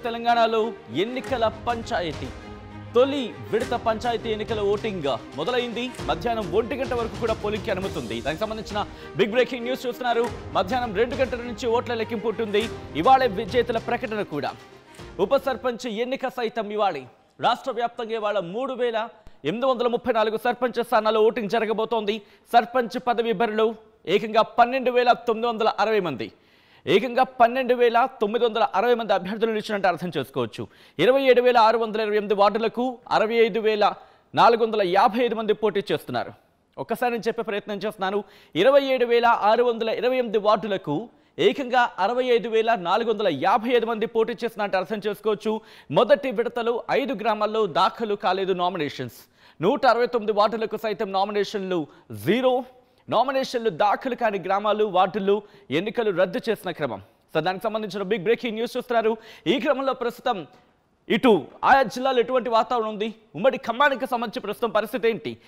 తెలంగాణలో ఎన్నికల పంచాయతీ తొలి విడత పంచాయతీ ఎన్నికల ఓటింగ్ మొదలైంది. మధ్యాహ్నం 1 గంట వరకు కూడా పోలింగ్కి అనుమతి ఉంది. దానికి సంబంధించిన బిగ్ బ్రేకింగ్ న్యూస్ చూస్తున్నారు. మధ్యాహ్నం 2 గంటల నుంచి ఓట్ల లెక్కింపు ఉంటుంది. ఇవాళ విజేతల ప్రకటన కూడా. ఉప సర్పంచ్ ఎన్నిక సైతం ఇవాళ రాష్ట్ర వ్యాప్తంగా ఇవాళ 3834 సర్పంచ్ స్థానాల్లో ఓటింగ్ జరగబోతోంది. సర్పంచ్ పదవి బరిలో ఏకంగా 12,960 మంది ఏకంగా 12,960 మంది అభ్యర్థులు నిలిచినట్టు అర్థం చేసుకోవచ్చు. 27,628 వార్డులకు 65,455 మంది పోటీ చేస్తున్నారు. ఒక్కసారి నేను చెప్పే ప్రయత్నం చేస్తున్నాను. 27,628 వార్డులకు ఏకంగా 65,455 మంది పోటీ చేస్తున్నట్టు అర్థం చేసుకోవచ్చు. మొదటి విడతలో 5 గ్రామాల్లో దాఖలు కాలేదు నామినేషన్స్. 169 వార్డులకు సైతం నామినేషన్లు 0. నామినేషన్లు దాఖలు కాని గ్రామాలు వార్డుల్లో ఎన్నికలు రద్దు చేసిన క్రమం. సో దానికి సంబంధించిన బిగ్ బ్రేకింగ్ న్యూస్ చూస్తున్నారు. ఈ క్రమంలో ప్రస్తుతం ఇటు ఆయా జిల్లాలో ఎటువంటి వాతావరణం ఉంది, ఉమ్మడి ఖమ్మానికి సంబంధించి ప్రస్తుతం పరిస్థితి ఏంటి,